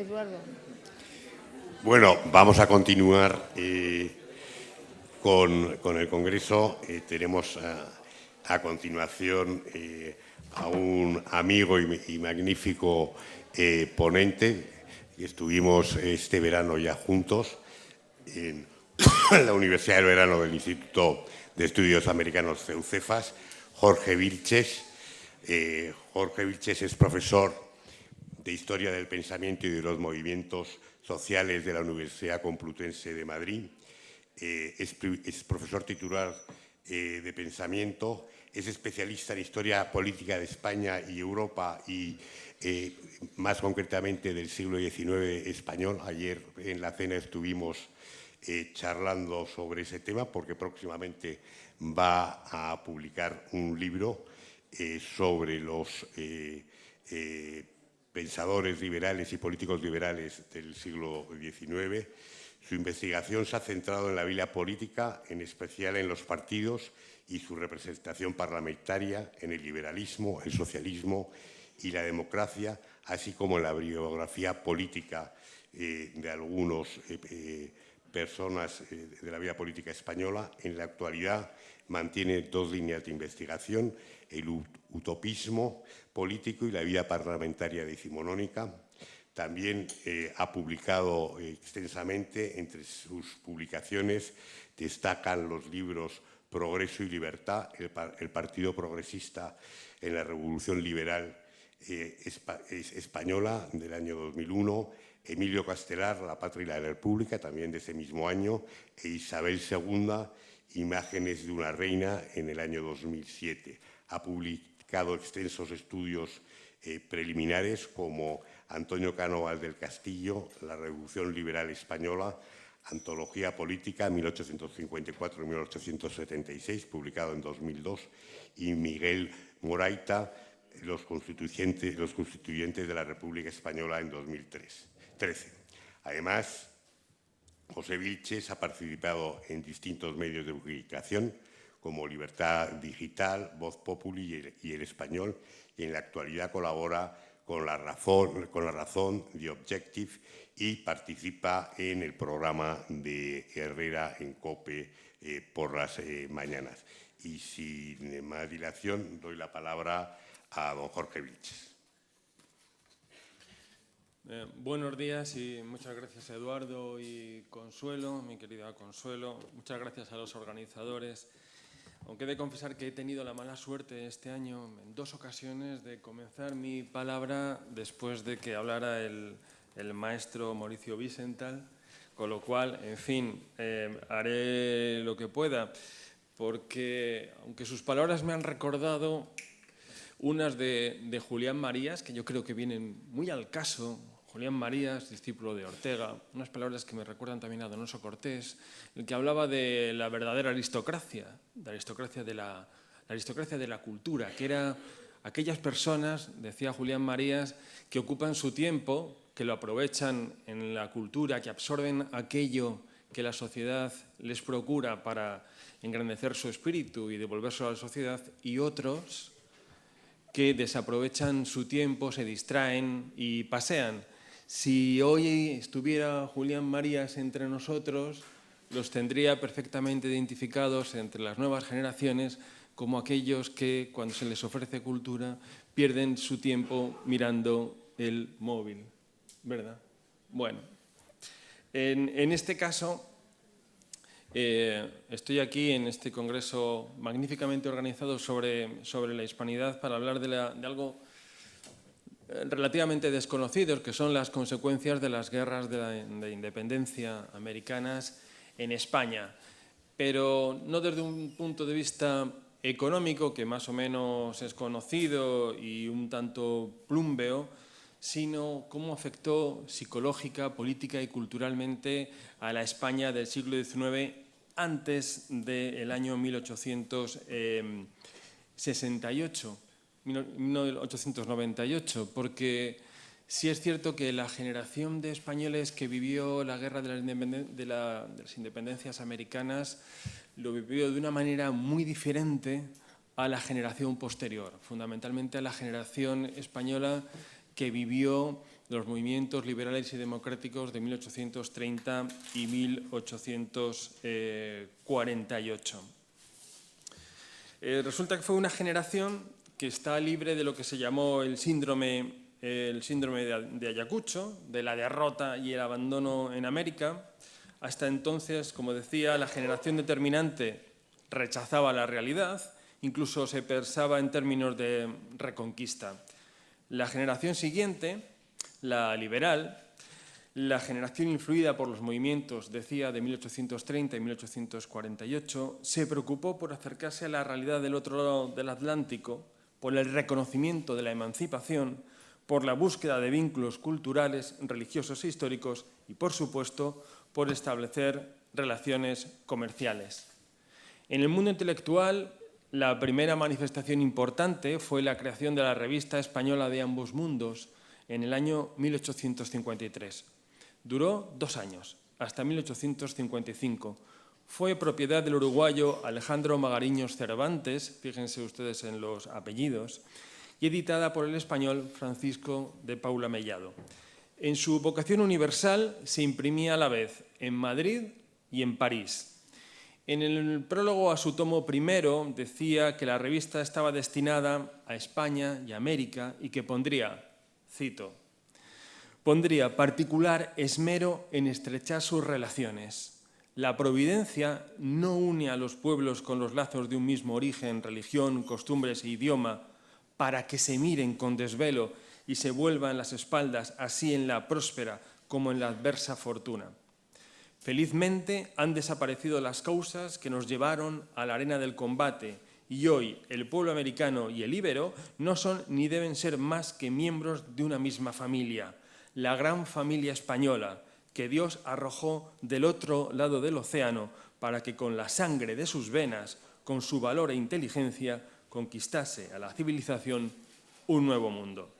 Eduardo. Bueno, vamos a continuar con el Congreso. Tenemos a continuación a un amigo y magnífico ponente. Estuvimos este verano ya juntos en la Universidad del Verano del Instituto de Estudios Americanos CEUCEFAS, Jorge Vilches. Jorge Vilches es profesor de Historia del Pensamiento y de los Movimientos Sociales de la Universidad Complutense de Madrid. Es profesor titular de Pensamiento, es especialista en Historia Política de España y Europa y más concretamente del siglo XIX español. Ayer en la cena estuvimos charlando sobre ese tema porque próximamente va a publicar un libro sobre los pensadores liberales y políticos liberales del siglo XIX. Su investigación se ha centrado en la vida política, en especial en los partidos y su representación parlamentaria, en el liberalismo, el socialismo y la democracia, así como en la biografía política de algunas personas de la vida política española. En la actualidad mantiene dos líneas de investigación: el utopismo político y la vida parlamentaria decimonónica. También ha publicado extensamente. Entre sus publicaciones destacan los libros Progreso y Libertad, el Partido Progresista en la Revolución Liberal Española, del año 2001, Emilio Castelar, La Patria y la República, también de ese mismo año, e Isabel II, Imágenes de una reina, en el año 2007. Ha publicado extensos estudios preliminares como Antonio Cánovas del Castillo, La Revolución Liberal Española, Antología Política, 1854-1876, publicado en 2002, y Miguel Moraita, Los constituyentes de la República Española, en 2013. Además, José Vilches ha participado en distintos medios de comunicación como Libertad Digital, Voz Populi y El Español, y en la actualidad colabora con La Razón, The Objective, y participa en el programa de Herrera en COPE por las mañanas. Y sin más dilación, doy la palabra a don Jorge Vilches. Buenos días y muchas gracias a Eduardo y Consuelo, mi querida Consuelo. Muchas gracias a los organizadores. Aunque he de confesar que he tenido la mala suerte este año en dos ocasiones de comenzar mi palabra después de que hablara el maestro Mauricio Wiesenthal, con lo cual, en fin, haré lo que pueda, porque aunque sus palabras me han recordado unas de Julián Marías, que yo creo que vienen muy al caso. Julián Marías, discípulo de Ortega, unas palabras que me recuerdan también a Donoso Cortés, el que hablaba de la verdadera aristocracia, la aristocracia de la cultura, que era aquellas personas, decía Julián Marías, que ocupan su tiempo, que lo aprovechan en la cultura, que absorben aquello que la sociedad les procura para engrandecer su espíritu y devolvérselo a la sociedad, y otros que desaprovechan su tiempo, se distraen y pasean. Si hoy estuviera Julián Marías entre nosotros, los tendría perfectamente identificados entre las nuevas generaciones como aquellos que, cuando se les ofrece cultura, pierden su tiempo mirando el móvil, ¿verdad? Bueno, en este caso, estoy aquí en este congreso magníficamente organizado sobre la hispanidad para hablar de algo relativamente desconocido, que son las consecuencias de las guerras de independencia americanas en España, pero no desde un punto de vista económico, que más o menos es conocido y un tanto plúmbeo, sino cómo afectó psicológica, política y culturalmente a la España del siglo XIX antes del año 1898, porque sí es cierto que la generación de españoles que vivió la guerra de las independencias americanas lo vivió de una manera muy diferente a la generación posterior, fundamentalmente a la generación española que vivió de los movimientos liberales y democráticos de 1830 y 1848. Resulta que fue una generación que está libre de lo que se llamó el síndrome de Ayacucho, de la derrota y el abandono en América. Hasta entonces, como decía, la generación determinante rechazaba la realidad, incluso se pensaba en términos de reconquista. La generación siguiente, la liberal, la generación influida por los movimientos, decía, de 1830 y 1848, se preocupó por acercarse a la realidad del otro lado del Atlántico, por el reconocimiento de la emancipación, por la búsqueda de vínculos culturales, religiosos e históricos y, por supuesto, por establecer relaciones comerciales. En el mundo intelectual, la primera manifestación importante fue la creación de la revista española de ambos mundos en el año 1853. Duró 2 años, hasta 1855. Fue propiedad del uruguayo Alejandro Magariños Cervantes, fíjense ustedes en los apellidos, y editada por el español Francisco de Paula Mellado. En su vocación universal se imprimía a la vez en Madrid y en París. En el prólogo a su tomo primero decía que la revista estaba destinada a España y América y que pondría, cito, pondría particular esmero en estrechar sus relaciones. La providencia no une a los pueblos con los lazos de un mismo origen, religión, costumbres e idioma para que se miren con desvelo y se vuelvan las espaldas así en la próspera como en la adversa fortuna. Felizmente han desaparecido las causas que nos llevaron a la arena del combate y hoy el pueblo americano y el íbero no son ni deben ser más que miembros de una misma familia, la gran familia española, que Dios arrojó del otro lado del océano para que con la sangre de sus venas, con su valor e inteligencia, conquistase a la civilización un nuevo mundo.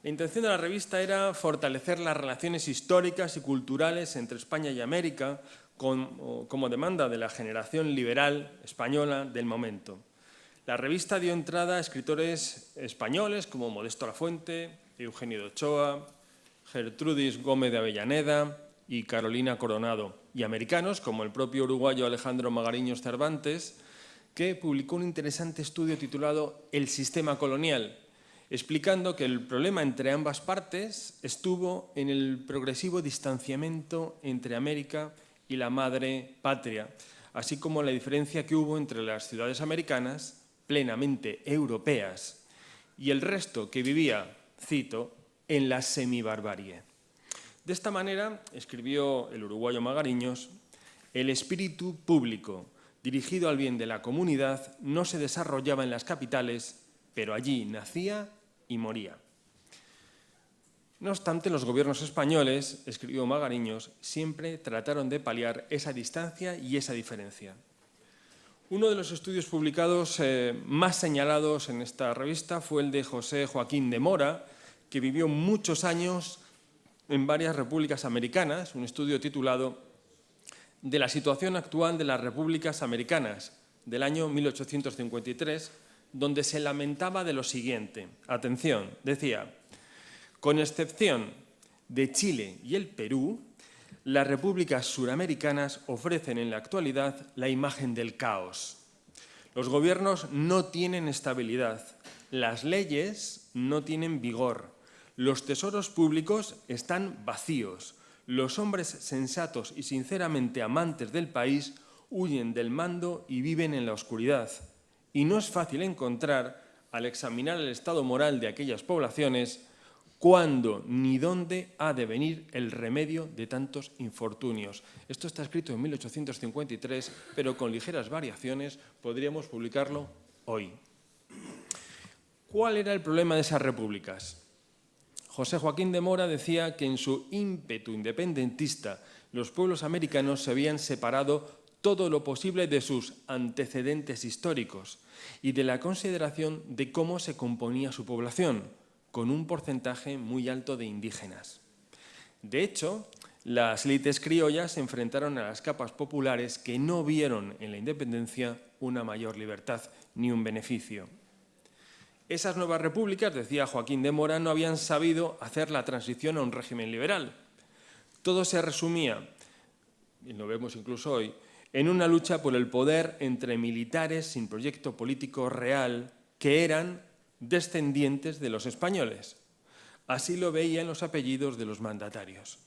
La intención de la revista era fortalecer las relaciones históricas y culturales entre España y América como demanda de la generación liberal española del momento. La revista dio entrada a escritores españoles como Modesto Lafuente, Eugenio de Ochoa, Gertrudis Gómez de Avellaneda y Carolina Coronado, y americanos como el propio uruguayo Alejandro Magariños Cervantes, que publicó un interesante estudio titulado El sistema colonial, explicando que el problema entre ambas partes estuvo en el progresivo distanciamiento entre América y la madre patria, así como la diferencia que hubo entre las ciudades americanas, plenamente europeas, y el resto que vivía, cito, en la semibarbarie. De esta manera, escribió el uruguayo Magariños, el espíritu público dirigido al bien de la comunidad no se desarrollaba en las capitales, pero allí nacía y moría. No obstante, los gobiernos españoles, escribió Magariños, siempre trataron de paliar esa distancia y esa diferencia. Uno de los estudios publicados más señalados en esta revista fue el de José Joaquín de Mora, que vivió muchos años en varias repúblicas americanas, un estudio titulado De la situación actual de las repúblicas americanas, del año 1853, donde se lamentaba de lo siguiente. Atención, decía, con excepción de Chile y el Perú, las repúblicas suramericanas ofrecen en la actualidad la imagen del caos. Los gobiernos no tienen estabilidad, las leyes no tienen vigor, los tesoros públicos están vacíos, los hombres sensatos y sinceramente amantes del país huyen del mando y viven en la oscuridad. Y no es fácil encontrar, al examinar el estado moral de aquellas poblaciones, cuándo ni dónde ha de venir el remedio de tantos infortunios. Esto está escrito en 1853, pero con ligeras variaciones podríamos publicarlo hoy. ¿Cuál era el problema de esas repúblicas? José Joaquín de Mora decía que en su ímpetu independentista los pueblos americanos se habían separado todo lo posible de sus antecedentes históricos y de la consideración de cómo se componía su población, con un porcentaje muy alto de indígenas. De hecho, las élites criollas se enfrentaron a las capas populares que no vieron en la independencia una mayor libertad ni un beneficio. Esas nuevas repúblicas, decía Joaquín de Mora, no habían sabido hacer la transición a un régimen liberal. Todo se resumía, y lo vemos incluso hoy, en una lucha por el poder entre militares sin proyecto político real que eran descendientes de los españoles. Así lo veían los apellidos de los mandatarios.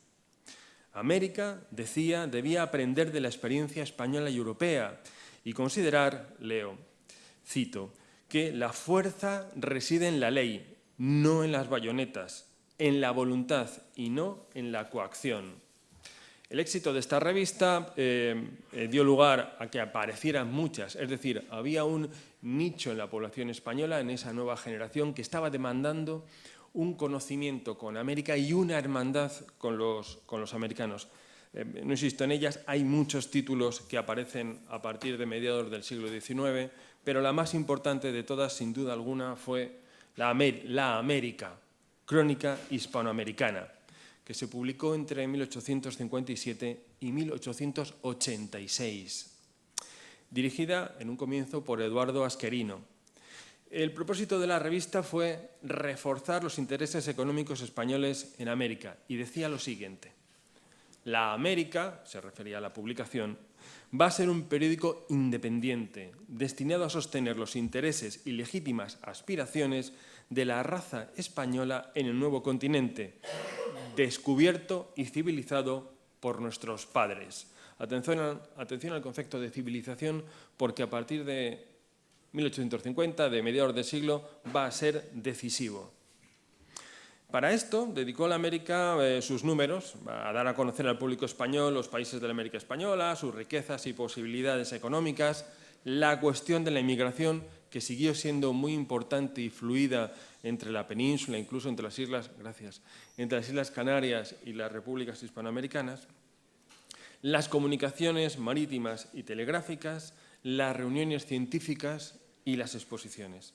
América, decía, debía aprender de la experiencia española y europea y considerar, leo, cito, que la fuerza reside en la ley, no en las bayonetas, en la voluntad y no en la coacción. El éxito de esta revista dio lugar a que aparecieran muchas, es decir, había un nicho en la población española, en esa nueva generación, que estaba demandando un conocimiento con América y una hermandad con los americanos. No insisto en ellas, hay muchos títulos que aparecen a partir de mediados del siglo XIX, pero la más importante de todas, sin duda alguna, fue la América, Crónica Hispanoamericana, que se publicó entre 1857 y 1886, dirigida en un comienzo por Eduardo Asquerino. El propósito de la revista fue reforzar los intereses económicos españoles en América y decía lo siguiente: La América, se refería a la publicación, va a ser un periódico independiente, destinado a sostener los intereses y legítimas aspiraciones de la raza española en el nuevo continente, descubierto y civilizado por nuestros padres. Atención al concepto de civilización, porque a partir de 1850, de mediados del siglo, va a ser decisivo. Para esto dedicó la América sus números, a dar a conocer al público español los países de la América española, sus riquezas y posibilidades económicas, la cuestión de la inmigración, que siguió siendo muy importante y fluida entre la península, incluso entre las islas Canarias y las repúblicas hispanoamericanas, las comunicaciones marítimas y telegráficas, las reuniones científicas y las exposiciones.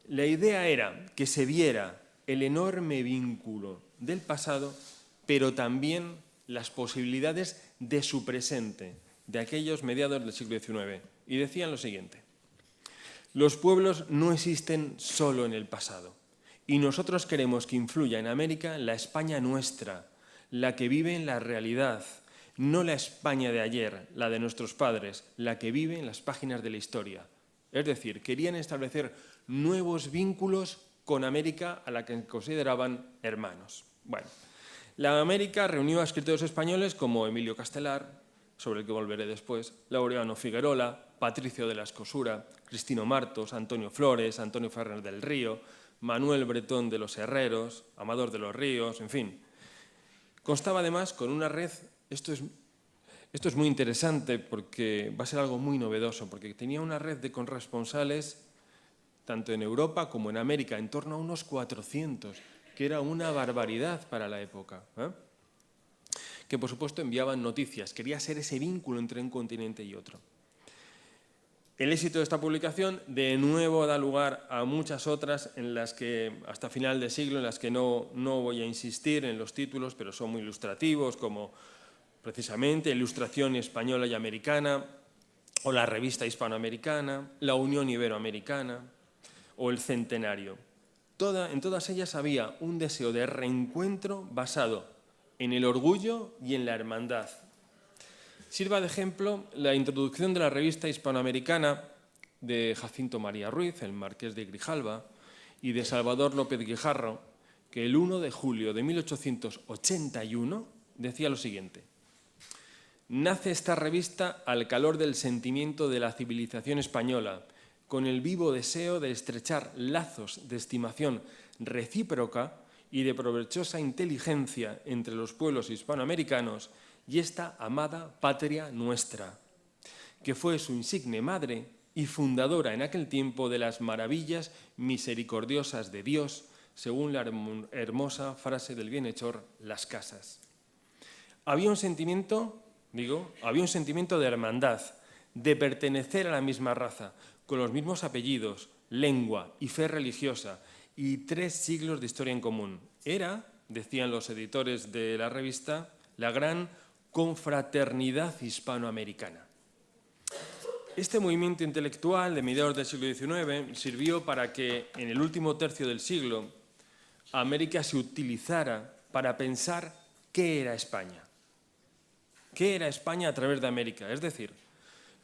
La idea era que se viera el enorme vínculo del pasado, pero también las posibilidades de su presente, de aquellos mediados del siglo XIX. Y decían lo siguiente: los pueblos no existen solo en el pasado, y nosotros queremos que influya en América la España nuestra, la que vive en la realidad, no la España de ayer, la de nuestros padres, la que vive en las páginas de la historia. Es decir, querían establecer nuevos vínculos con América, a la que consideraban hermanos. Bueno, la América reunió a escritores españoles como Emilio Castelar, sobre el que volveré después, Laureano Figuerola, Patricio de la Escosura, Cristino Martos, Antonio Flores, Antonio Ferrer del Río, Manuel Bretón de los Herreros, Amador de los Ríos, en fin. Constaba además con una red, esto es muy interesante porque va a ser algo muy novedoso, porque tenía una red de corresponsales tanto en Europa como en América, en torno a unos 400, que era una barbaridad para la época, que por supuesto enviaban noticias, quería ser ese vínculo entre un continente y otro. El éxito de esta publicación de nuevo da lugar a muchas otras en las que, hasta final de siglo, en las que no voy a insistir en los títulos, pero son muy ilustrativos, como precisamente Ilustración Española y Americana, o la Revista Hispanoamericana, la Unión Iberoamericana, o el Centenario. En todas ellas había un deseo de reencuentro basado en el orgullo y en la hermandad. Sirva de ejemplo la introducción de la Revista Hispanoamericana de Jacinto María Ruiz, el marqués de Grijalva, y de Salvador López Guijarro, que el 1 de julio de 1881 decía lo siguiente: nace esta revista al calor del sentimiento de la civilización española, con el vivo deseo de estrechar lazos de estimación recíproca y de provechosa inteligencia entre los pueblos hispanoamericanos y esta amada patria nuestra, que fue su insigne madre y fundadora en aquel tiempo de las maravillas misericordiosas de Dios, según la hermosa frase del bienhechor Las Casas. Había un sentimiento de hermandad, de pertenecer a la misma raza, con los mismos apellidos, lengua y fe religiosa, y 3 siglos de historia en común. Era, decían los editores de la revista, la gran confraternidad hispanoamericana. Este movimiento intelectual de mediados del siglo XIX sirvió para que en el último tercio del siglo América se utilizara para pensar qué era España. ¿Qué era España a través de América? Es decir,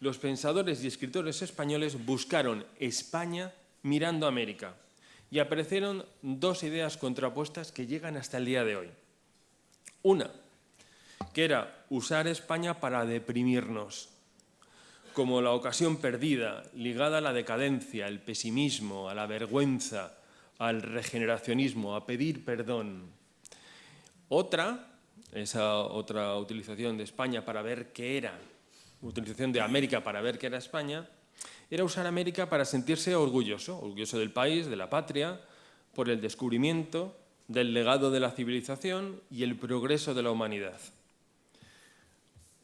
los pensadores y escritores españoles buscaron España mirando a América y aparecieron dos ideas contrapuestas que llegan hasta el día de hoy. Una, que era usar España para deprimirnos, como la ocasión perdida, ligada a la decadencia, al pesimismo, a la vergüenza, al regeneracionismo, a pedir perdón. Esa otra utilización de España para ver qué era, utilización de América para ver qué era España, era usar América para sentirse orgulloso del país, de la patria, por el descubrimiento del legado de la civilización y el progreso de la humanidad.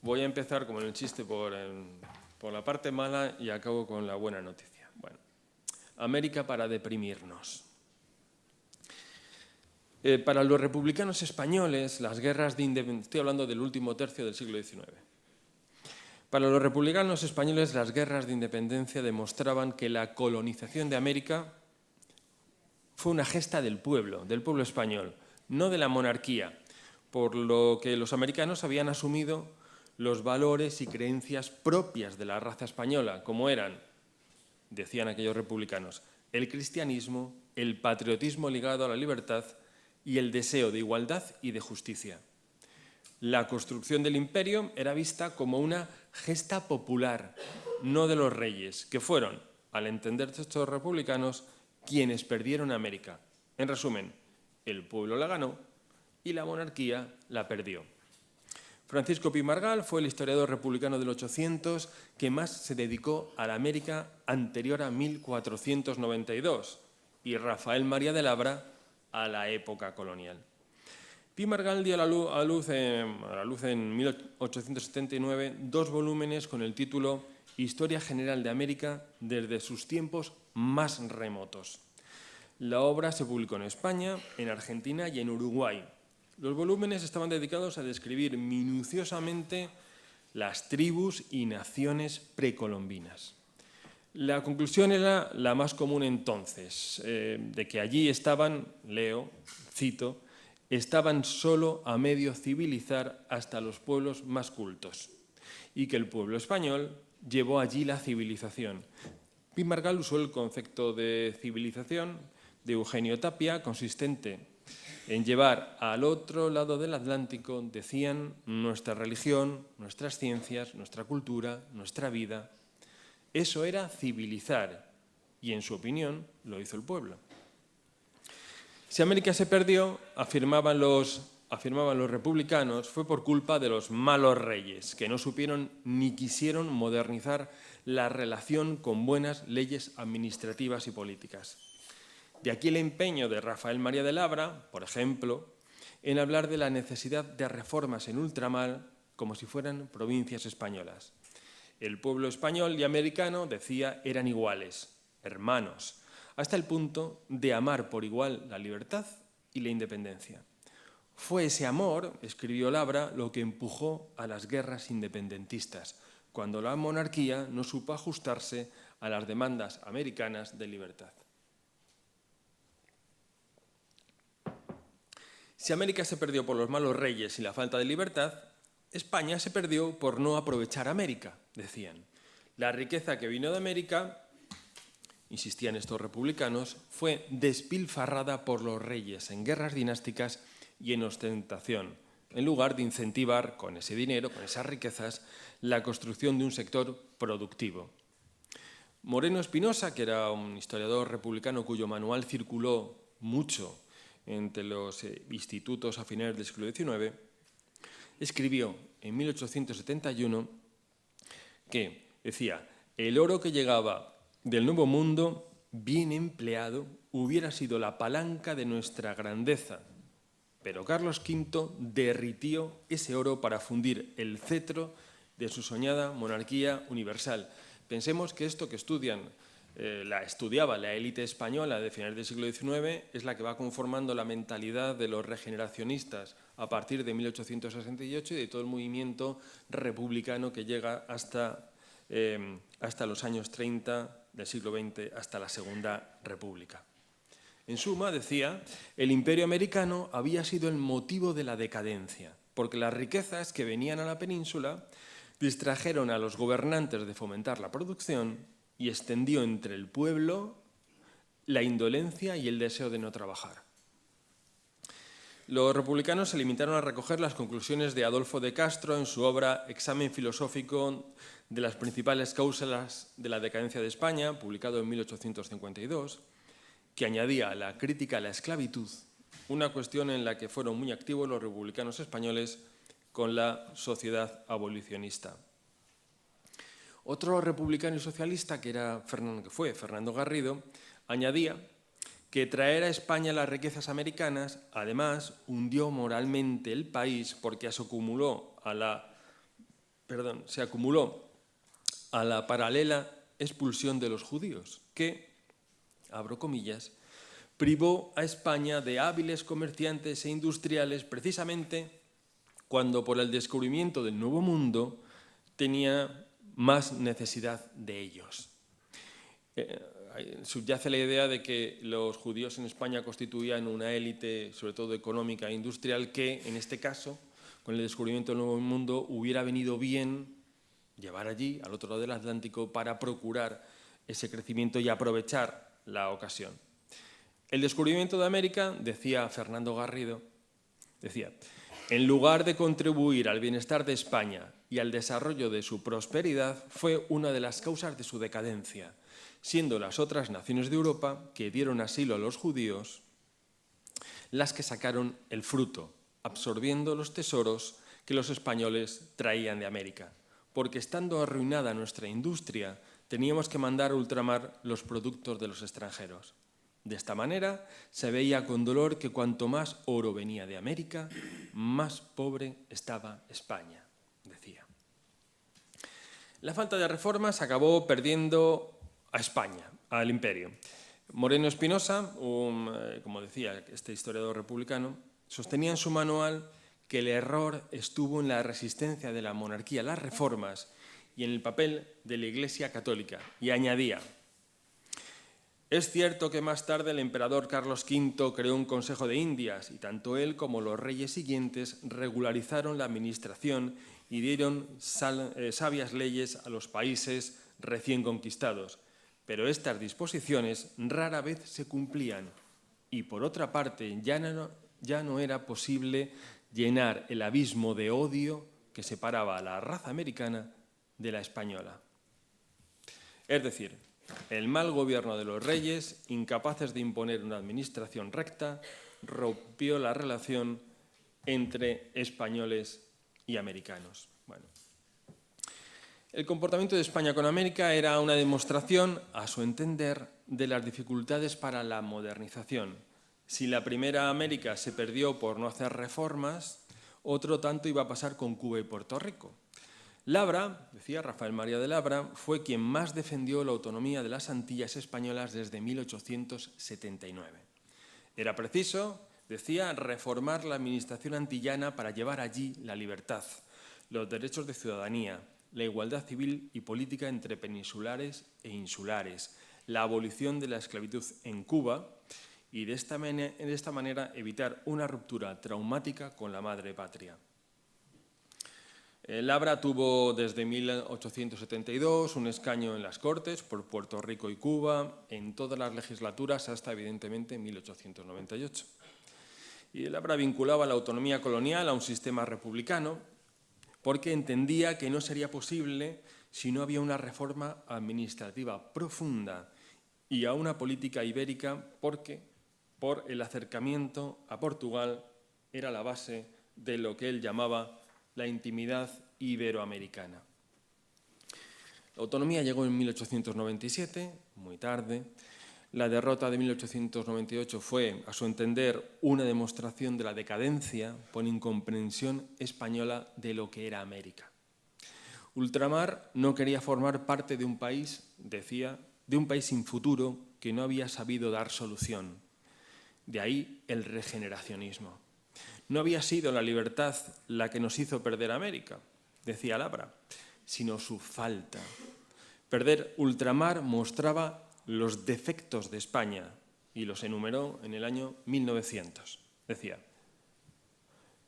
Voy a empezar, como en el chiste, por la parte mala y acabo con la buena noticia. Bueno, América para deprimirnos. Para los republicanos españoles, las guerras de independencia, estoy hablando del último tercio del siglo XIX, para los republicanos españoles las guerras de independencia demostraban que la colonización de América fue una gesta del pueblo español, no de la monarquía, por lo que los americanos habían asumido los valores y creencias propias de la raza española, como eran, decían aquellos republicanos, el cristianismo, el patriotismo ligado a la libertad y el deseo de igualdad y de justicia. La construcción del imperio era vista como una gesta popular, no de los reyes, que fueron, al entender estos republicanos, quienes perdieron América. En resumen, el pueblo la ganó y la monarquía la perdió. Francisco Pi Margall fue el historiador republicano del 800 que más se dedicó a la América anterior a 1492 y Rafael María de Labra a la época colonial. Pi Margall dio a la luz en 1879 dos volúmenes con el título Historia General de América desde sus tiempos más remotos. La obra se publicó en España, en Argentina y en Uruguay. Los volúmenes estaban dedicados a describir minuciosamente las tribus y naciones precolombinas. La conclusión era la más común entonces, de que allí estaban, leo, cito, estaban solo a medio civilizar hasta los pueblos más cultos y que el pueblo español llevó allí la civilización. Pi Margall usó el concepto de civilización de Eugenio Tapia, consistente en llevar al otro lado del Atlántico, decían, nuestra religión, nuestras ciencias, nuestra cultura, nuestra vida. Eso era civilizar y, en su opinión, lo hizo el pueblo. Si América se perdió, afirmaban los republicanos, fue por culpa de los malos reyes, que no supieron ni quisieron modernizar la relación con buenas leyes administrativas y políticas. De aquí el empeño de Rafael María de Labra, por ejemplo, en hablar de la necesidad de reformas en ultramar como si fueran provincias españolas. El pueblo español y americano, decía, eran iguales, hermanos, hasta el punto de amar por igual la libertad y la independencia. Fue ese amor, escribió Labra, lo que empujó a las guerras independentistas, cuando la monarquía no supo ajustarse a las demandas americanas de libertad. Si América se perdió por los malos reyes y la falta de libertad, España se perdió por no aprovechar América, decían. La riqueza que vino de América, insistían estos republicanos, fue despilfarrada por los reyes en guerras dinásticas y en ostentación, en lugar de incentivar con ese dinero, con esas riquezas, la construcción de un sector productivo. Moreno Espinosa, que era un historiador republicano cuyo manual circuló mucho entre los institutos a finales del siglo XIX, escribió en 1871 que, decía, el oro que llegaba del Nuevo Mundo, bien empleado, hubiera sido la palanca de nuestra grandeza, pero Carlos V derritió ese oro para fundir el cetro de su soñada monarquía universal. Pensemos que esto que estudiaba la élite española de finales del siglo XIX es la que va conformando la mentalidad de los regeneracionistas a partir de 1868 y de todo el movimiento republicano que llega hasta hasta los años 30 del siglo XX, hasta la Segunda República. En suma, decía, el imperio americano había sido el motivo de la decadencia, porque las riquezas que venían a la península distrajeron a los gobernantes de fomentar la producción y extendió entre el pueblo la indolencia y el deseo de no trabajar. Los republicanos se limitaron a recoger las conclusiones de Adolfo de Castro en su obra Examen filosófico de las principales causas de la decadencia de España, publicado en 1852, que añadía a la crítica a la esclavitud, una cuestión en la que fueron muy activos los republicanos españoles con la sociedad abolicionista. Otro republicano y socialista, que fue Fernando Garrido, añadía que traer a España las riquezas americanas, además, hundió moralmente el país porque se acumuló a la paralela expulsión de los judíos, que, abro comillas, privó a España de hábiles comerciantes e industriales precisamente cuando por el descubrimiento del Nuevo Mundo tenía más necesidad de ellos. Subyace la idea de que los judíos en España constituían una élite, sobre todo económica e industrial, que en este caso, con el descubrimiento del Nuevo Mundo, hubiera venido bien llevar allí, al otro lado del Atlántico, para procurar ese crecimiento y aprovechar la ocasión. El descubrimiento de América, decía Fernando Garrido, en lugar de contribuir al bienestar de España y al desarrollo de su prosperidad, fue una de las causas de su decadencia, siendo las otras naciones de Europa que dieron asilo a los judíos las que sacaron el fruto, absorbiendo los tesoros que los españoles traían de América, porque estando arruinada nuestra industria, teníamos que mandar a ultramar los productos de los extranjeros. De esta manera, se veía con dolor que cuanto más oro venía de América, más pobre estaba España, decía. La falta de reformas acabó perdiendo a España, al imperio. Moreno Espinosa, como decía este historiador republicano, sostenía en su manual que el error estuvo en la resistencia de la monarquía a las reformas y en el papel de la Iglesia católica, y añadía: es cierto que más tarde el emperador Carlos V creó un Consejo de Indias y tanto él como los reyes siguientes regularizaron la administración y dieron sabias leyes a los países recién conquistados, pero estas disposiciones rara vez se cumplían y, por otra parte, ya no era posible llenar el abismo de odio que separaba a la raza americana de la española. Es decir, el mal gobierno de los reyes, incapaces de imponer una administración recta, rompió la relación entre españoles y americanos. Bueno. El comportamiento de España con América era una demostración, a su entender, de las dificultades para la modernización. Si la primera América se perdió por no hacer reformas, otro tanto iba a pasar con Cuba y Puerto Rico. Labra, decía Rafael María de Labra, fue quien más defendió la autonomía de las Antillas españolas desde 1879. Era preciso, decía, reformar la administración antillana para llevar allí la libertad, los derechos de ciudadanía, la igualdad civil y política entre peninsulares e insulares, la abolición de la esclavitud en Cuba y de esta manera evitar una ruptura traumática con la madre patria. Labra tuvo desde 1872 un escaño en las Cortes por Puerto Rico y Cuba, en todas las legislaturas hasta, evidentemente, 1898. Y Labra vinculaba la autonomía colonial a un sistema republicano porque entendía que no sería posible si no había una reforma administrativa profunda y a una política ibérica porque por el acercamiento a Portugal era la base de lo que él llamaba la intimidad iberoamericana. La autonomía llegó en 1897, muy tarde. La derrota de 1898 fue, a su entender, una demostración de la decadencia por incomprensión española de lo que era América. Ultramar no quería formar parte de un país, decía, de un país sin futuro que no había sabido dar solución. De ahí el regeneracionismo. No había sido la libertad la que nos hizo perder América, decía Labra, sino su falta. Perder ultramar mostraba los defectos de España y los enumeró en el año 1900. Decía: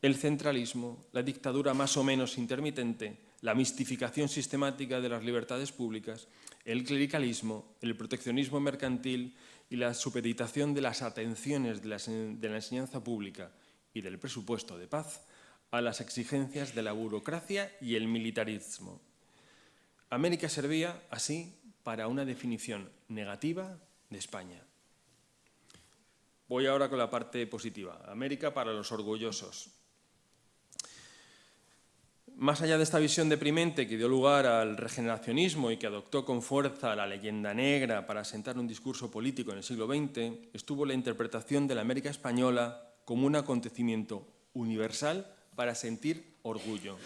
el centralismo, la dictadura más o menos intermitente, la mistificación sistemática de las libertades públicas, el clericalismo, el proteccionismo mercantil y la supeditación de las atenciones de la enseñanza pública y del presupuesto de paz a las exigencias de la burocracia y el militarismo. América servía, así, para una definición negativa de España. Voy ahora con la parte positiva. América para los orgullosos. Más allá de esta visión deprimente que dio lugar al regeneracionismo y que adoptó con fuerza la leyenda negra para asentar un discurso político en el siglo XX, estuvo la interpretación de la América española como un acontecimiento universal para sentir orgullo.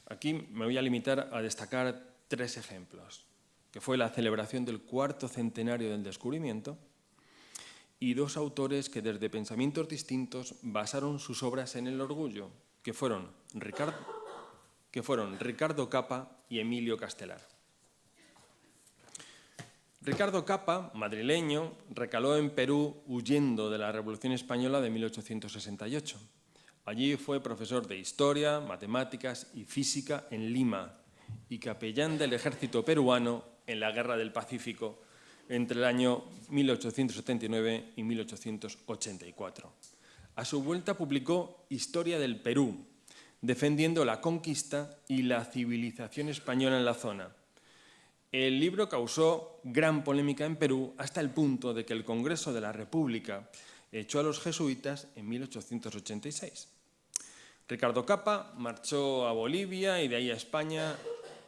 Aquí me voy a limitar a destacar 3 ejemplos, que fue la celebración del 4º centenario del descubrimiento y 2 autores que desde pensamientos distintos basaron sus obras en el orgullo, que fueron Ricardo Capa y Emilio Castelar. Ricardo Capa, madrileño, recaló en Perú huyendo de la Revolución Española de 1868. Allí fue profesor de Historia, Matemáticas y Física en Lima y capellán del ejército peruano en la Guerra del Pacífico entre el año 1879 y 1884. A su vuelta publicó Historia del Perú, defendiendo la conquista y la civilización española en la zona. El libro causó gran polémica en Perú hasta el punto de que el Congreso de la República echó a los jesuitas en 1886. Ricardo Capa marchó a Bolivia y de ahí a España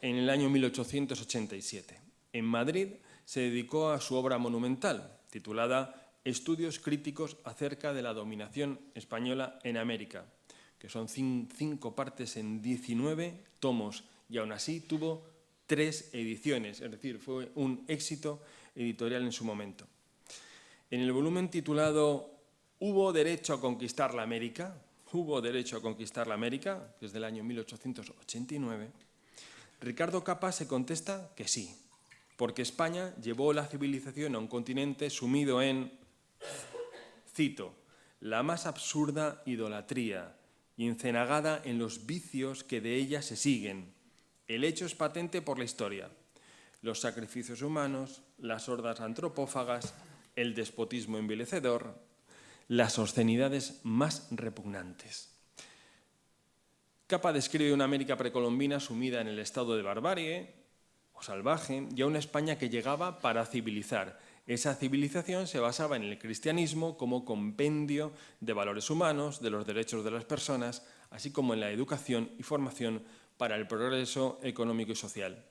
en el año 1887. En Madrid se dedicó a su obra monumental, titulada Estudios críticos acerca de la dominación española en América, que son 5 partes en 19 tomos, y aún así tuvo 3 ediciones, es decir, fue un éxito editorial en su momento. En el volumen titulado ¿Hubo derecho a conquistar la América?, ¿Hubo derecho a conquistar la América?, que es del año 1889, Ricardo Capa se contesta que sí, porque España llevó la civilización a un continente sumido en, cito, la más absurda idolatría y encenagada en los vicios que de ella se siguen. El hecho es patente por la historia. Los sacrificios humanos, las hordas antropófagas, el despotismo envilecedor, las obscenidades más repugnantes. Capa describe una América precolombina sumida en el estado de barbarie o salvaje y a una España que llegaba para civilizar. Esa civilización se basaba en el cristianismo como compendio de valores humanos, de los derechos de las personas, así como en la educación y formación para el progreso económico y social.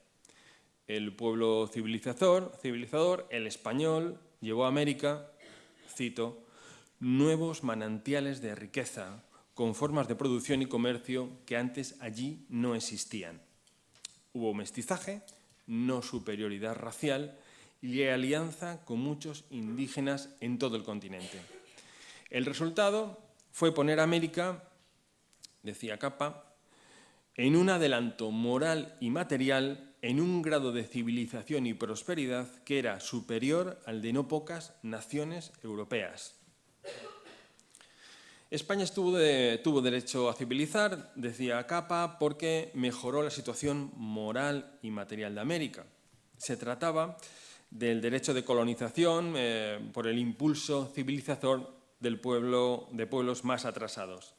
El pueblo civilizador, el español, llevó a América, cito, nuevos manantiales de riqueza, con formas de producción y comercio que antes allí no existían. Hubo mestizaje, no superioridad racial y alianza con muchos indígenas en todo el continente. El resultado fue poner a América, decía Capa, en un adelanto moral y material, en un grado de civilización y prosperidad que era superior al de no pocas naciones europeas. España tuvo derecho a civilizar, decía Capa, porque mejoró la situación moral y material de América. Se trataba del derecho de colonización por el impulso civilizador de pueblos más atrasados.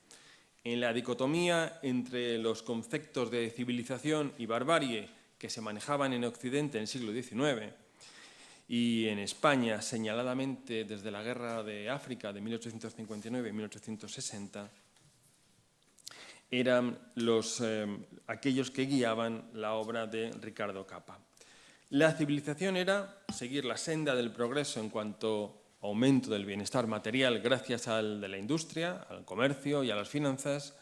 En la dicotomía entre los conceptos de civilización y barbarie que se manejaban en Occidente en el siglo XIX y en España, señaladamente desde la Guerra de África de 1859 y 1860, eran aquellos que guiaban la obra de Ricardo Capa. La civilización era seguir la senda del progreso en cuanto a aumento del bienestar material gracias al de la industria, al comercio y a las finanzas,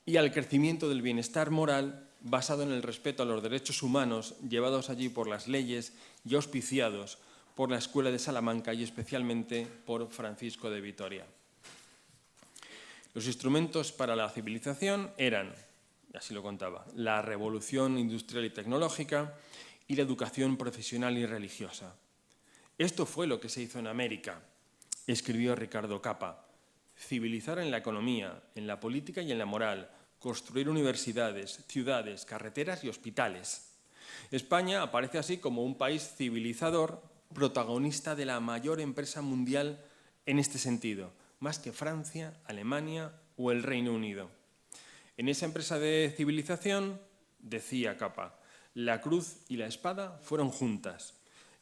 y al crecimiento del bienestar moral basado en el respeto a los derechos humanos llevados allí por las leyes y auspiciados por la Escuela de Salamanca y especialmente por Francisco de Vitoria. Los instrumentos para la civilización eran, así lo contaba, la revolución industrial y tecnológica y la educación profesional y religiosa. Esto fue lo que se hizo en América, escribió Ricardo Capa. Civilizar en la economía, en la política y en la moral, construir universidades, ciudades, carreteras y hospitales. España aparece así como un país civilizador, protagonista de la mayor empresa mundial en este sentido, más que Francia, Alemania o el Reino Unido. En esa empresa de civilización, decía Capa, la cruz y la espada fueron juntas.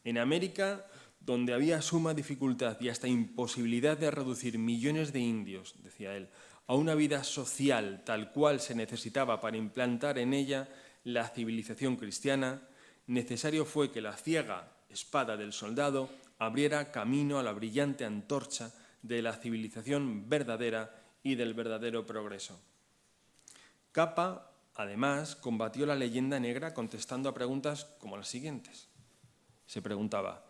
En América, donde había suma dificultad y hasta imposibilidad de reducir millones de indios, decía él, a una vida social tal cual se necesitaba para implantar en ella la civilización cristiana, necesario fue que la ciega espada del soldado abriera camino a la brillante antorcha de la civilización verdadera y del verdadero progreso. Capa, además, combatió la leyenda negra contestando a preguntas como las siguientes. Se preguntaba,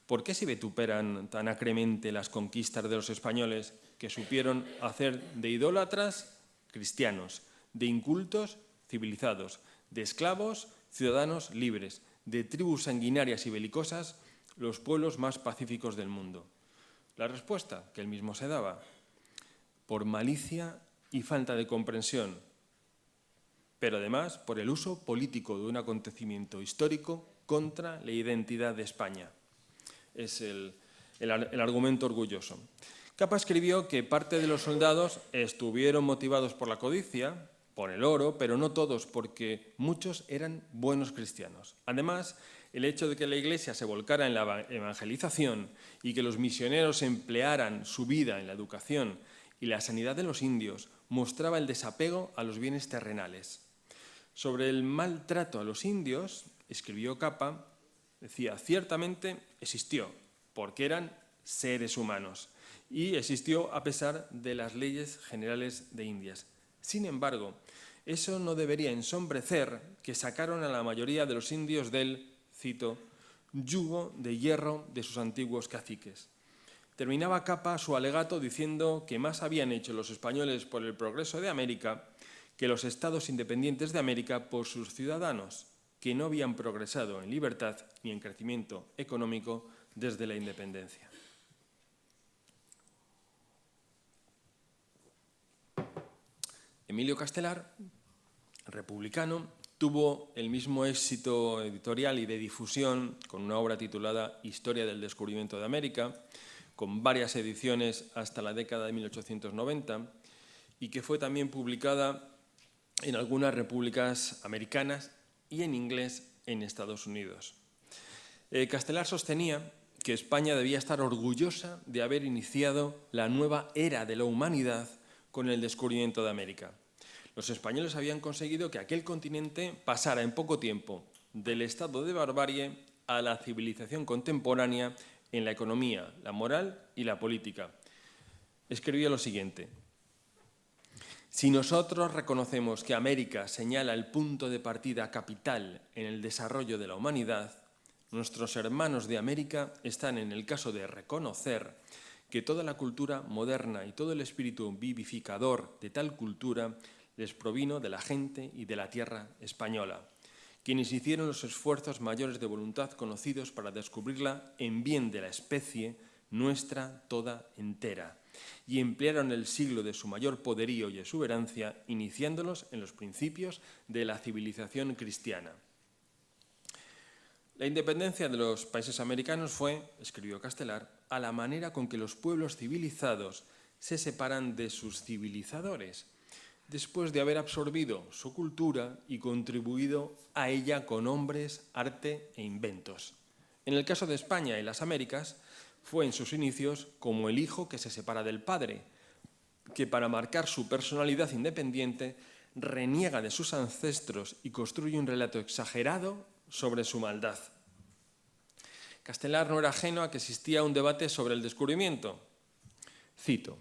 ¿por qué se vituperan tan acremente las conquistas de los españoles que supieron hacer de idólatras cristianos, de incultos civilizados, de esclavos ciudadanos libres, de tribus sanguinarias y belicosas los pueblos más pacíficos del mundo? La respuesta que él mismo se daba, por malicia y falta de comprensión, pero además por el uso político de un acontecimiento histórico contra la identidad de España. Es el argumento orgulloso. Capa escribió que parte de los soldados estuvieron motivados por la codicia, por el oro, pero no todos, porque muchos eran buenos cristianos. Además, el hecho de que la Iglesia se volcara en la evangelización y que los misioneros emplearan su vida en la educación y la sanidad de los indios mostraba el desapego a los bienes terrenales. Sobre el maltrato a los indios, escribió Capa, decía, ciertamente existió, porque eran seres humanos, y existió a pesar de las leyes generales de Indias. Sin embargo, eso no debería ensombrecer que sacaron a la mayoría de los indios del, cito, yugo de hierro de sus antiguos caciques. Terminaba Capa su alegato diciendo que más habían hecho los españoles por el progreso de América que los estados independientes de América por sus ciudadanos, que no habían progresado en libertad ni en crecimiento económico desde la independencia. Emilio Castelar, republicano, tuvo el mismo éxito editorial y de difusión con una obra titulada Historia del descubrimiento de América, con varias ediciones hasta la década de 1890 y que fue también publicada en algunas repúblicas americanas y en inglés en Estados Unidos. Castelar sostenía que España debía estar orgullosa de haber iniciado la nueva era de la humanidad con el descubrimiento de América. Los españoles habían conseguido que aquel continente pasara en poco tiempo del estado de barbarie a la civilización contemporánea en la economía, la moral y la política. Escribía lo siguiente. Si nosotros reconocemos que América señala el punto de partida capital en el desarrollo de la humanidad, nuestros hermanos de América están en el caso de reconocer que toda la cultura moderna y todo el espíritu vivificador de tal cultura les provino de la gente y de la tierra española, quienes hicieron los esfuerzos mayores de voluntad conocidos para descubrirla en bien de la especie nuestra toda entera, y emplearon el siglo de su mayor poderío y exuberancia, iniciándolos en los principios de la civilización cristiana. La independencia de los países americanos fue, escribió Castelar, a la manera con que los pueblos civilizados se separan de sus civilizadores, después de haber absorbido su cultura y contribuido a ella con hombres, arte e inventos. En el caso de España y las Américas, fue en sus inicios como el hijo que se separa del padre, que para marcar su personalidad independiente reniega de sus ancestros y construye un relato exagerado sobre su maldad. Castelar no era ajeno a que existía un debate sobre el descubrimiento. Cito.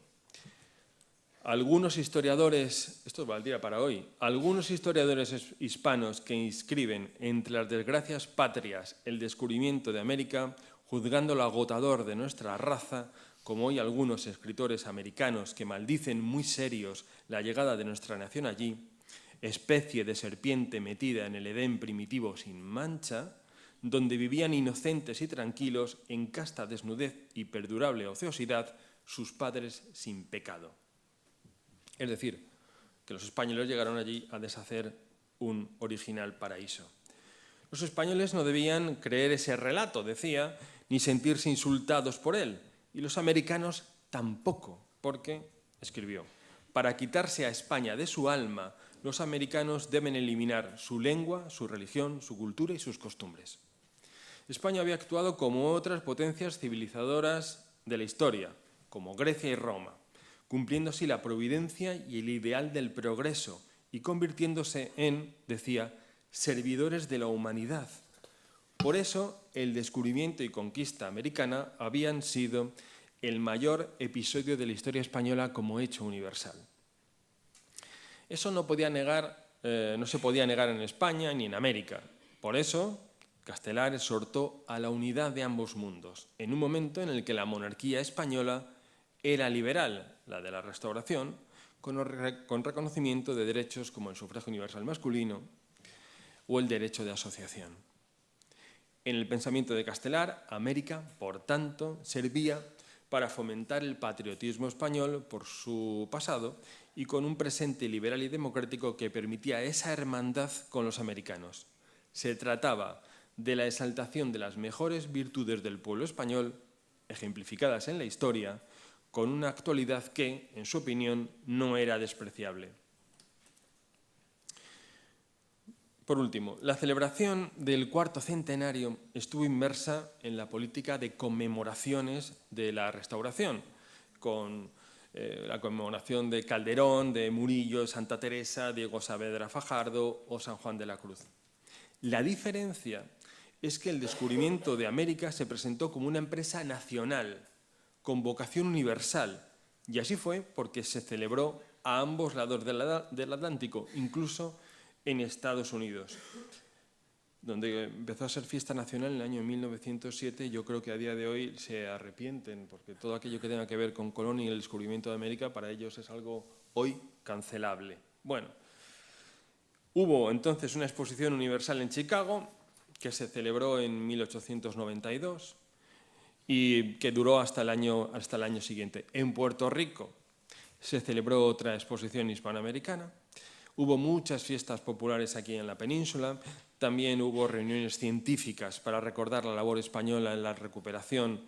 Algunos historiadores, esto valdría para hoy, algunos historiadores hispanos que inscriben entre las desgracias patrias el descubrimiento de América, juzgándolo agotador de nuestra raza, como hoy algunos escritores americanos que maldicen muy serios la llegada de nuestra nación allí, especie de serpiente metida en el Edén primitivo sin mancha, donde vivían inocentes y tranquilos, en casta desnudez y perdurable ociosidad, sus padres sin pecado. Es decir, que los españoles llegaron allí a deshacer un original paraíso. Los españoles no debían creer ese relato, decía, ni sentirse insultados por él, y los americanos tampoco, porque, escribió, para quitarse a España de su alma, los americanos deben eliminar su lengua, su religión, su cultura y sus costumbres. España había actuado como otras potencias civilizadoras de la historia, como Grecia y Roma, cumpliendo así la providencia y el ideal del progreso y convirtiéndose en, decía, servidores de la humanidad. Por eso, el descubrimiento y conquista americana habían sido el mayor episodio de la historia española como hecho universal. Eso no se podía negar en España ni en América. Por eso, Castelar exhortó a la unidad de ambos mundos, en un momento en el que la monarquía española era liberal, la de la Restauración, con reconocimiento de derechos como el sufragio universal masculino o el derecho de asociación. En el pensamiento de Castelar, América, por tanto, servía para fomentar el patriotismo español por su pasado y con un presente liberal y democrático que permitía esa hermandad con los americanos. Se trataba de la exaltación de las mejores virtudes del pueblo español, ejemplificadas en la historia, con una actualidad que, en su opinión, no era despreciable. Por último, la celebración del cuarto centenario estuvo inmersa en la política de conmemoraciones de la Restauración, con la conmemoración de Calderón, de Murillo, Santa Teresa, Diego Saavedra Fajardo o San Juan de la Cruz. La diferencia es que el descubrimiento de América se presentó como una empresa nacional, con vocación universal, y así fue porque se celebró a ambos lados del Atlántico, incluso en Estados Unidos, donde empezó a ser fiesta nacional en el año 1907. Yo creo que a día de hoy se arrepienten, porque todo aquello que tenga que ver con Colón y el descubrimiento de América para ellos es algo hoy cancelable. Bueno, hubo entonces una exposición universal en Chicago que se celebró en 1892 y que duró hasta el año siguiente. En Puerto Rico se celebró otra exposición hispanoamericana. Hubo muchas fiestas populares aquí en la península. También hubo reuniones científicas para recordar la labor española en la recuperación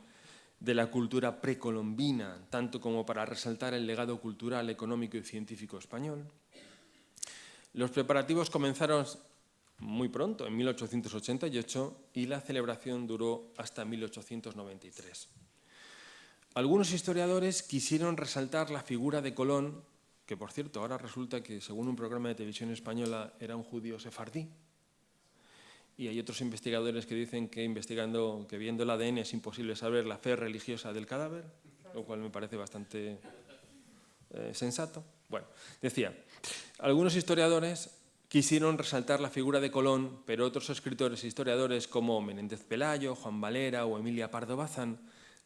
de la cultura precolombina, tanto como para resaltar el legado cultural, económico y científico español. Los preparativos comenzaron muy pronto, en 1888, y la celebración duró hasta 1893. Algunos historiadores quisieron resaltar la figura de Colón, que por cierto ahora resulta que según un programa de televisión española era un judío sefardí, y hay otros investigadores que dicen que viendo el ADN es imposible saber la fe religiosa del cadáver, lo cual me parece bastante sensato. Bueno, decía, algunos historiadores quisieron resaltar la figura de Colón, pero otros escritores e historiadores como Menéndez Pelayo, Juan Valera o Emilia Pardo Bazán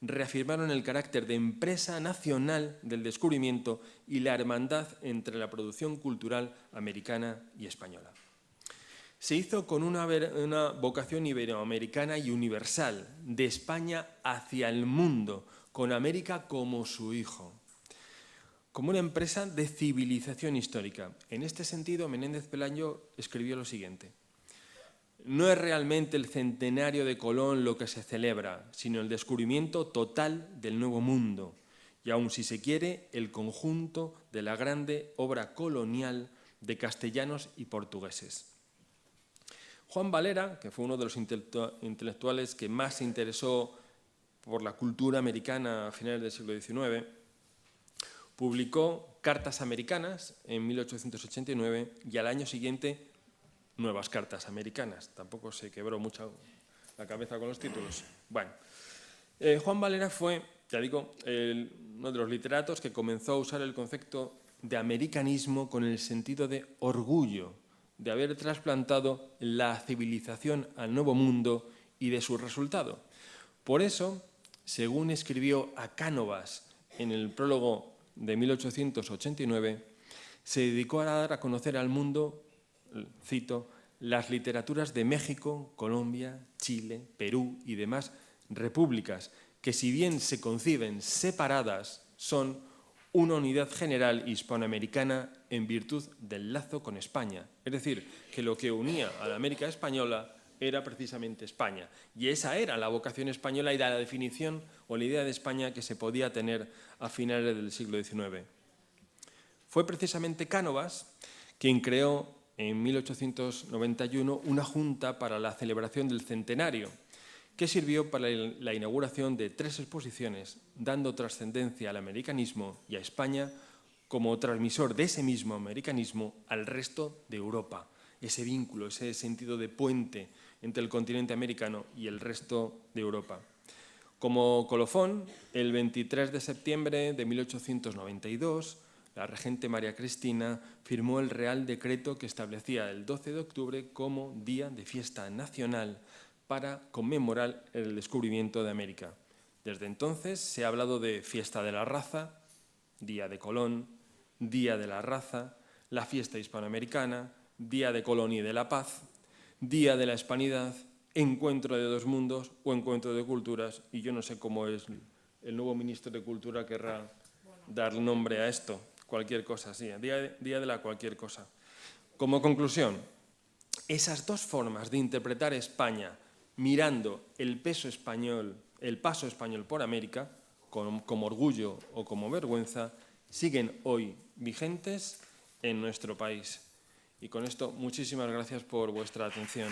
reafirmaron el carácter de empresa nacional del descubrimiento y la hermandad entre la producción cultural americana y española. Se hizo con una vocación iberoamericana y universal, de España hacia el mundo, con América como su hijo, como una empresa de civilización histórica. En este sentido, Menéndez Pelayo escribió lo siguiente: no es realmente el centenario de Colón lo que se celebra, sino el descubrimiento total del Nuevo Mundo, y aun si se quiere, el conjunto de la grande obra colonial de castellanos y portugueses. Juan Valera, que fue uno de los intelectuales que más se interesó por la cultura americana a finales del siglo XIX, publicó Cartas Americanas en 1889 y al año siguiente Nuevas Cartas Americanas. Tampoco se quebró mucho la cabeza con los títulos. Bueno, Juan Valera fue, ya digo, uno de los literatos que comenzó a usar el concepto de americanismo con el sentido de orgullo, de haber trasplantado la civilización al Nuevo Mundo y de su resultado. Por eso, según escribió a Cánovas en el prólogo de 1889, se dedicó a dar a conocer al mundo, cito, las literaturas de México, Colombia, Chile, Perú y demás repúblicas, que si bien se conciben separadas, son una unidad general hispanoamericana en virtud del lazo con España. Es decir, que lo que unía a la América española era precisamente España. Y esa era la vocación española y la definición o la idea de España que se podía tener a finales del siglo XIX. Fue precisamente Cánovas quien creó en 1891 una junta para la celebración del centenario, que sirvió para la inauguración de 3 exposiciones, dando trascendencia al americanismo y a España como transmisor de ese mismo americanismo al resto de Europa. Ese vínculo, ese sentido de puente entre el continente americano y el resto de Europa. Como colofón, el 23 de septiembre de 1892, la regente María Cristina firmó el Real Decreto que establecía el 12 de octubre como día de fiesta nacional para conmemorar el descubrimiento de América. Desde entonces se ha hablado de Fiesta de la Raza, Día de Colón, Día de la Raza, la Fiesta Hispanoamericana, Día de Colón y de la Paz, Día de la Hispanidad, Encuentro de dos mundos o Encuentro de culturas, y yo no sé cómo es el nuevo ministro de Cultura querrá dar nombre a esto, cualquier cosa, sí, día de la cualquier cosa. Como conclusión, esas dos formas de interpretar España mirando el paso español por América, como orgullo o como vergüenza, siguen hoy vigentes en nuestro país. Y con esto, muchísimas gracias por vuestra atención.